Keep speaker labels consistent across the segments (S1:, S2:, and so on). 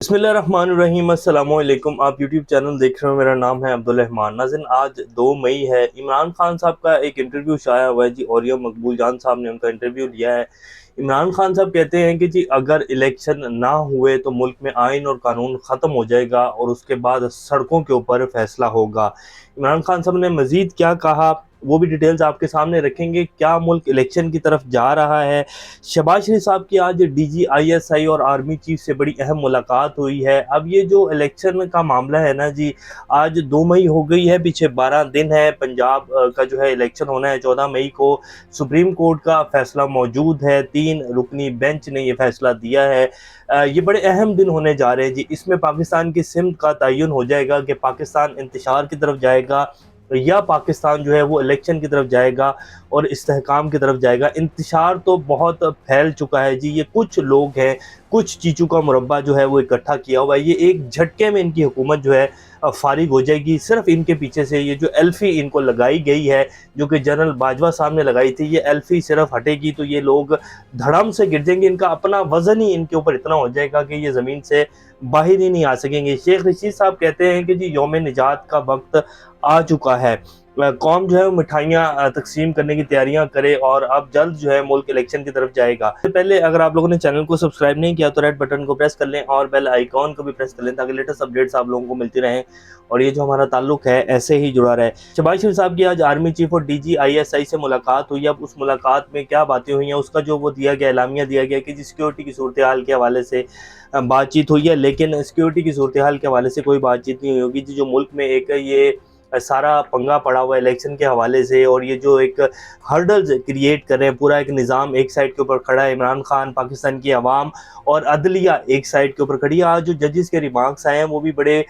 S1: बिस्मिल्लाहिर्रहमानिर्रहीम। अस्सलाम वालेकुम। आप यूट्यूब चैनल देख रहे हो, मेरा नाम है अब्दुल रहमान। नाज़रीन, आज 2 मई है। इमरान खान साहब का एक इंटरव्यू शाया हुआ है जी, और ये मकबूल जान साहब ने उनका इंटरव्यू लिया है। इमरान खान साहब कहते हैं कि जी अगर इलेक्शन ना हुए तो मुल्क में आइन और कानून ख़त्म हो जाएगा और उसके बाद सड़कों के ऊपर फैसला होगा। इमरान खान साहब ने मज़ीद क्या कहा, वो भी डिटेल्स आपके सामने रखेंगे। क्या मुल्क इलेक्शन की तरफ जा रहा है? शहबाज शरीफ साहब की आज DGISI और आर्मी चीफ से बड़ी अहम मुलाकात हुई है। अब ये जो इलेक्शन का मामला है ना जी, आज 2 मई हो गई है, पीछे 12 दिन है। पंजाब का जो है इलेक्शन होना है 14 मई को। सुप्रीम कोर्ट का फैसला मौजूद है, 3 रुकनी बेंच ने ये फैसला दिया है। ये बड़े अहम दिन होने जा रहे हैं जी। इसमें पाकिस्तान की सिमत का तयन हो जाएगा कि पाकिस्तान इंतशार की तरफ जाएगा या पाकिस्तान जो है वो इलेक्शन की तरफ जाएगा और इस्तेहकाम की तरफ जाएगा। इंतशार तो बहुत फैल चुका है जी। ये कुछ लोग हैं, कुछ चीज़ों का मुरब्बा जो है वो इकट्ठा किया हुआ है। ये एक झटके में इनकी हुकूमत जो है फारिग हो जाएगी। सिर्फ इनके पीछे से ये जो एल्फी इनको लगाई गई है, जो कि जनरल बाजवा साहब ने लगाई थी, ये एल्फी सिर्फ हटेगी तो ये लोग धड़म से गिर जाएंगे। इनका अपना वजन ही इनके ऊपर इतना हो जाएगा कि ये ज़मीन से बाहर ही नहीं आ सकेंगे। शेख रशीद साहब कहते हैं कि जी यौम निजात का वक्त आ चुका है। कौम जो है वो मिठाइयाँ तकसीम करने की तैयारियां करे और अब जल्द जो है मुल्क इलेक्शन की तरफ जाएगा। इससे पहले अगर आप लोगों ने चैनल को सब्सक्राइब नहीं किया तो रेड बटन को प्रेस कर लें और बेल आइकॉन को भी प्रेस कर लें ताकि लेटेस्ट अपडेट्स आप लोगों को मिलती रहें और ये जो हमारा ताल्लुक है ऐसे ही जुड़ा रहे। शहबाज शरीफ साहब की आज आर्मी चीफ और DGISI से मुलाकात हुई। अब उस मुलाकात में क्या बातें हुई हैं उसका जो वो दिया गया एलामिया दिया गया कि जी सिक्योरिटी की सूरत हाल के हवाले से बातचीत हुई है, लेकिन सिक्योरिटी की सूरत हाल के हवाले से कोई बातचीत नहीं हुई होगी जी। जो मुल्क में एक ये सारा पंगा पड़ा हुआ है इलेक्शन के हवाले से और ये जो एक हर्डल्स क्रिएट कर रहे हैं, पूरा एक निज़ाम एक साइड के ऊपर खड़ा है, इमरान खान, पाकिस्तान की आवाम और अदलिया एक साइड के ऊपर खड़ी है। आज जो जजेस के रिमार्क्स आए हैं वो भी बड़े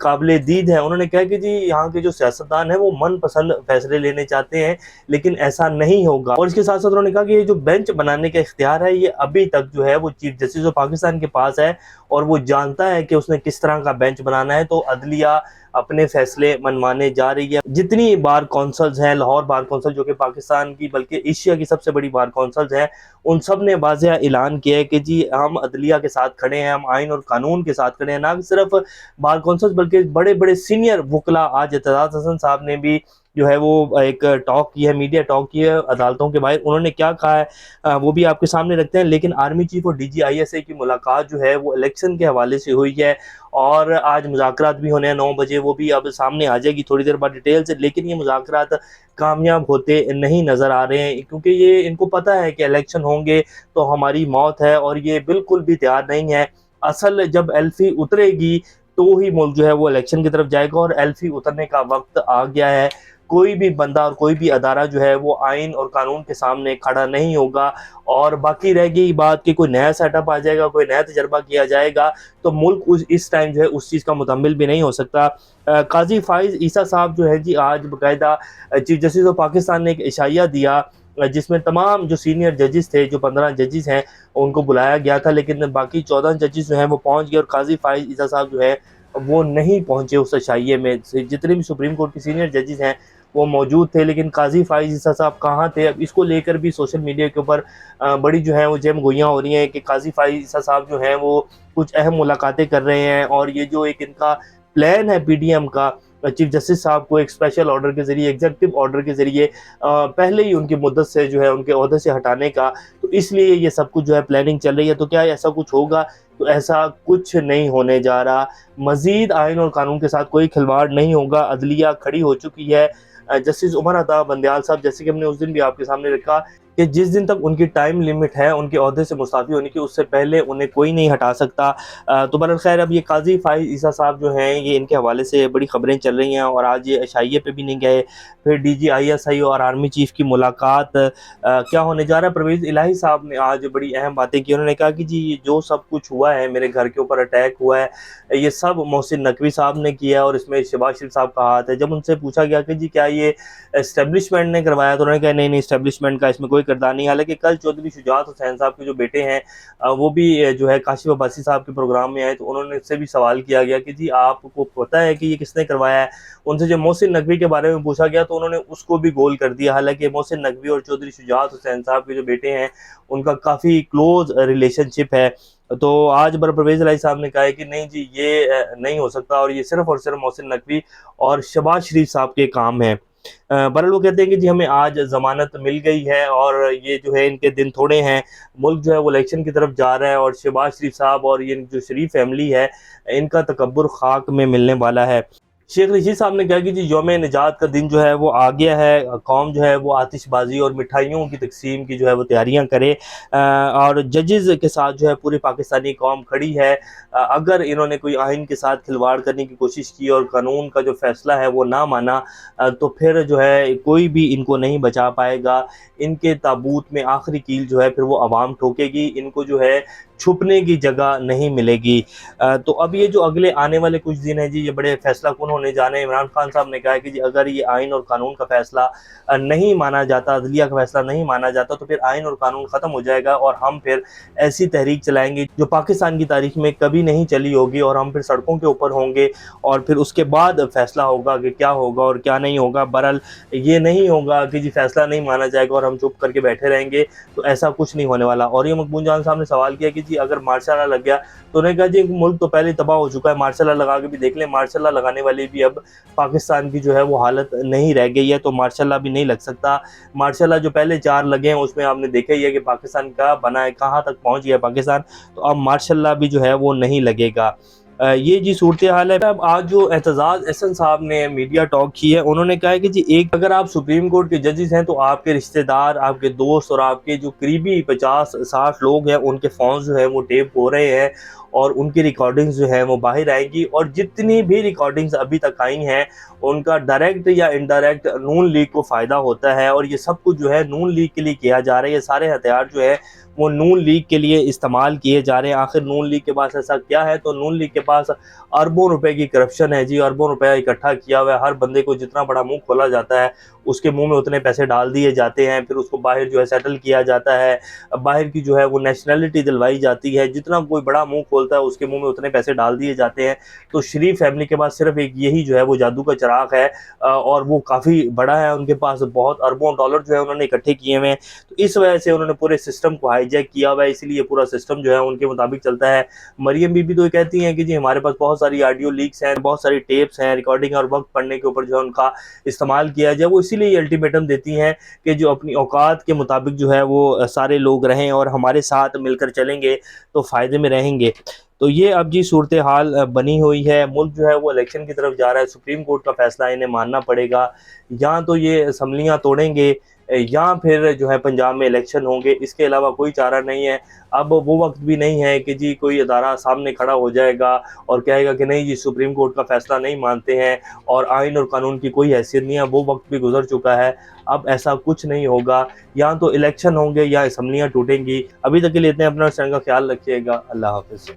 S1: काबिल दीद हैं। उन्होंने कहा कि जी यहाँ के जो सियासतदान हैं वो मन पसंद फैसले लेने चाहते हैं, लेकिन ऐसा नहीं होगा। और इसके साथ साथ उन्होंने कहा कि ये जो बेंच बनाने का इख्तियार है ये अभी तक जो है वो चीफ जस्टिस ऑफ पाकिस्तान के पास है और वो जानता है कि उसने किस तरह का बेंच बनाना है। तो अदलिया अपने फैसले मनवाने जा रही है। जितनी बार कौंसल्स हैं, लाहौर बार कौंसल जो कि पाकिस्तान की बल्कि एशिया की सबसे बड़ी बार कौंसल्स हैं, उन सब ने वाज़ेह ऐलान किया है कि जी हम अदलिया के साथ खड़े हैं, हम आइन और कानून के साथ खड़े हैं। ना सिर्फ बार कौंसल्स बल्कि बड़े बड़े सीनियर वकला, आज एतजाज़ हसन साहब ने भी जो है वो एक टॉक की है, मीडिया टॉक की है अदालतों के बाहर। उन्होंने क्या कहा है वो भी आपके सामने रखते हैं। लेकिन आर्मी चीफ और DGISI की मुलाकात जो है वो इलेक्शन के हवाले से हुई है और आज मुज़ाकरात भी होने हैं 9 बजे, वो भी अब सामने आ जाएगी थोड़ी देर बाद डिटेल से। लेकिन ये मुज़ाकरात कामयाब होते नहीं नज़र आ रहे हैं क्योंकि ये इनको पता है कि इलेक्शन होंगे तो हमारी मौत है और ये बिल्कुल भी तैयार नहीं है। असल जब एल्फी उतरेगी तो ही मुल्क जो है वो इलेक्शन की तरफ जाएगा और एल्फी उतरने का वक्त आ गया है। कोई भी बंदा और कोई भी अदारा जो है वो आइन और कानून के सामने खड़ा नहीं होगा। और बाकी रह गई बात कि कोई नया सेटअप आ जाएगा, कोई नया तजर्बा किया जाएगा तो मुल्क इस टाइम जो है उस चीज़ का मुतम्मिल भी नहीं हो सकता। काजी फाइज ईसा साहब जो है जी आज बाकायदा चीफ जस्टिस ऑफ पाकिस्तान ने एक इशाया दिया जिसमें तमाम जो सीनियर जजेस थे, जो 15 जजेस हैं, उनको बुलाया गया था, लेकिन बाकी 14 जजेस जो हैं वो पहुंच गए और काजी फाइज ईसा साहब जो है वो नहीं पहुंचे उस इशाये में। जितने भी सुप्रीम कोर्ट के सीनियर जजेस हैं वो मौजूद थे, लेकिन काजी फाइज ईसा साहब कहाँ थे? अब इसको लेकर भी सोशल मीडिया के ऊपर बड़ी जो है वो जम गोइयाँ हो रही हैं कि काजी फाइज ईसा साहब जो हैं वो कुछ अहम मुलाकातें कर रहे हैं और ये जो एक इनका प्लान है PDM का, चीफ जस्टिस साहब को एक स्पेशल ऑर्डर के जरिए, एग्जीक्यूटिव ऑर्डर के जरिए पहले ही उनकी मुद्दत से जो है उनके ओहदे से हटाने का, तो इसलिए ये सब कुछ जो है प्लानिंग चल रही है। तो क्या ऐसा कुछ होगा? तो ऐसा कुछ नहीं होने जा रहा। मजीद आइन और कानून के साथ कोई खिलवाड़ नहीं होगा। अदलिया खड़ी हो चुकी है। जस्टिस उमर अता बंदयाल साहब, जैसे कि हमने उस दिन भी आपके सामने रखा कि जिस दिन तक उनकी टाइम लिमिट है उनके ओहदे से मुस्ताफ़ी होने की, उससे पहले उन्हें कोई नहीं हटा सकता। तो बहरहाल खैर, अब ये काजी फाइज ईसा साहब जो हैं ये इनके हवाले से बड़ी खबरें चल रही हैं और आज ये इशाइये पे भी नहीं गए। फिर DGISI और आर्मी चीफ की मुलाकात क्या होने जा रहा है? परवेज़ इलाही साहब ने आज बड़ी अहम बातें की। उन्होंने कहा कि जी ये जो सब कुछ हुआ है, मेरे घर के ऊपर अटैक हुआ है, ये सब मोहसिन नकवी साहब ने किया और इसमें शहबाज शरीफ साहब का हाथ है। जब उनसे पूछा गया कि जी क्या ये एस्टेब्लिशमेंट ने करवाया, तो उन्होंने कहा नहीं, एस्टेब्लिशमेंट का इसमें कोई किरदार नहीं। हालांकि कल चौधरी शुजात हुसैन साहब के जो बेटे हैं वो भी जो है काशिफ अब्बासी साहब के प्रोग्राम में आए, तो उन्होंने इससे भी सवाल किया गया कि जी आपको पता है कि ये किसने करवाया है। उनसे जब मोहसिन नकवी के बारे में पूछा गया तो उन्होंने उसको भी गोल कर दिया। हालांकि मोहसिन नकवी और चौधरी शुजात हुसैन साहब के जो बेटे हैं उनका काफ़ी क्लोज रिलेशनशिप है تو آج پرویز الہی صاحب نے کہا ہے کہ نہیں جی یہ نہیں ہو سکتا اور یہ صرف اور صرف محسن نقوی اور شہباز شریف صاحب کے کام ہیں۔ بہرحال وہ کہتے ہیں کہ جی ہمیں آج ضمانت مل گئی ہے اور یہ جو ہے ان کے دن تھوڑے ہیں، ملک جو ہے وہ الیکشن کی طرف جا رہا ہے اور شہباز شریف صاحب اور یہ جو شریف فیملی ہے ان کا تکبر خاک میں ملنے والا ہے۔ شیخ رشید صاحب نے کہا کہ جی یوم نجات کا دن جو ہے وہ آ گیا ہے، قوم جو ہے وہ آتش بازی اور مٹھائیوں کی تقسیم کی جو ہے وہ تیاریاں کرے، اور ججز کے ساتھ جو ہے پوری پاکستانی قوم کھڑی ہے۔ اگر انہوں نے کوئی آئین کے ساتھ کھلواڑ کرنے کی کوشش کی اور قانون کا جو فیصلہ ہے وہ نہ مانا، تو پھر جو ہے کوئی بھی ان کو نہیں بچا پائے گا۔ ان کے تابوت میں آخری کیل جو ہے پھر وہ عوام ٹھوکے گی، ان کو جو ہے چھپنے کی جگہ نہیں ملے گی۔ تو اب یہ جو اگلے آنے والے کچھ دن ہیں جی یہ بڑے فیصلہ کن ہونے جانے ہیں۔ عمران خان صاحب نے کہا ہے کہ جی اگر یہ آئین اور قانون کا فیصلہ نہیں مانا جاتا، عدلیہ کا فیصلہ نہیں مانا جاتا، تو پھر آئین اور قانون ختم ہو جائے گا اور ہم پھر ایسی تحریک چلائیں گے جو پاکستان کی تاریخ میں کبھی نہیں چلی ہوگی، اور ہم پھر سڑکوں کے اوپر ہوں گے اور پھر اس کے بعد فیصلہ ہوگا کہ کیا ہوگا اور کیا نہیں ہوگا۔ بہرحال یہ نہیں ہوگا کہ جی فیصلہ نہیں مانا جائے گا اور ہم چپ کر کے بیٹھے رہیں گے، تو ایسا کچھ نہیں ہونے والا۔ اور یہ مقبول جان صاحب نے سوال کیا کہ جی اگر مارشل لا لگ گیا، تو انہوں نے کہا جی ملک تو پہلے تباہ ہو چکا ہے، مارشل لا لگا کے بھی دیکھ لیں، مارشل لا لگانے والی بھی اب پاکستان کی جو ہے وہ حالت نہیں رہ گئی ہے، تو مارشل لا بھی نہیں لگ سکتا۔ مارشل لا جو پہلے 4 لگے ہیں اس میں آپ نے دیکھا ہی ہے کہ پاکستان کا بنا ہے، کہاں تک پہنچ گیا پاکستان، تو اب مارشل لا بھی جو ہے وہ نہیں لگے گا۔ یہ جی صورتحال ہے۔ اب آج جو اعتزاز احسن صاحب نے میڈیا ٹاک کی ہے، انہوں نے کہا ہے کہ جی اگر آپ سپریم کورٹ کے ججز ہیں تو آپ کے رشتہ دار، آپ کے دوست اور آپ کے جو قریبی 50-60 لوگ ہیں ان کے فونز جو ہیں وہ ٹیپ ہو رہے ہیں اور ان کی ریکارڈنگز جو ہیں وہ باہر آئیں گی، اور جتنی بھی ریکارڈنگز ابھی تک آئی ہیں ان کا ڈائریکٹ یا انڈائریکٹ نون لیگ کو فائدہ ہوتا ہے، اور یہ سب کچھ جو ہے نون لیگ کے لیے کیا جا رہا ہے۔ یہ سارے ہتھیار جو ہے وہ نون لیگ کے لیے استعمال کیے جا رہے ہیں۔ آخر نون لیگ کے پاس ایسا کیا ہے؟ تو نون لیگ کے پاس اربوں روپے کی کرپشن ہے جی، اربوں روپے اکٹھا کیا ہوا ہے۔ ہر بندے کو جتنا بڑا منہ کھولا جاتا ہے اس کے منہ میں اتنے پیسے ڈال دیے جاتے ہیں، پھر اس کو باہر جو ہے سیٹل کیا جاتا ہے، باہر کی جو ہے وہ نیشنلٹی دلوائی جاتی ہے، جتنا کوئی بڑا منہ کھولتا ہے اس کے منہ میں اتنے پیسے ڈال دیے جاتے ہیں۔ تو شریف فیملی کے پاس صرف ایک یہی جو ہے وہ جادو کا چراغ ہے، اور وہ کافی بڑا ہے، ان کے پاس بہت اربوں ڈالر جو ہے انہوں نے اکٹھے کیے ہوئے ہیں، تو اس وجہ سے انہوں نے پورے سسٹم کو ہائی جیک کیا ہوا ہے، اسی لیے پورا سسٹم جو ہے ان کے مطابق چلتا ہے۔ مریم بی بی تو یہ کہتی ہیں کہ جی ہمارے پاس بہت ساری آڈیو لیکس ہیں، بہت ساری ٹیپس ہیں، ریکارڈنگ اور وقت پڑھنے کے اوپر جو ہے ان کا استعمال کیا جائے، وہ اسی لیے یہ الٹیمیٹم دیتی ہیں کہ جو اپنی اوقات کے مطابق جو ہے وہ سارے لوگ رہیں اور ہمارے ساتھ مل کر چلیں گے تو فائدے میں رہیں گے۔ تو یہ اب جی صورتحال بنی ہوئی ہے، ملک جو ہے وہ الیکشن کی طرف جا رہا ہے، سپریم کورٹ کا فیصلہ انہیں ماننا پڑے گا، یا تو یہ اسمبلیاں توڑیں گے یا پھر جو ہے پنجاب میں الیکشن ہوں گے، اس کے علاوہ کوئی چارہ نہیں ہے۔ اب وہ وقت بھی نہیں ہے کہ جی کوئی ادارہ سامنے کھڑا ہو جائے گا اور کہے گا کہ نہیں جی سپریم کورٹ کا فیصلہ نہیں مانتے ہیں اور آئین اور قانون کی کوئی حیثیت نہیں ہے، وہ وقت بھی گزر چکا ہے۔ اب ایسا کچھ نہیں ہوگا، یا تو الیکشن ہوں گے یا اسمبلیاں ٹوٹیں گی۔ ابھی تک کے لیے اتنے، اپنا اور کا خیال رکھیے گا۔ اللہ حافظ۔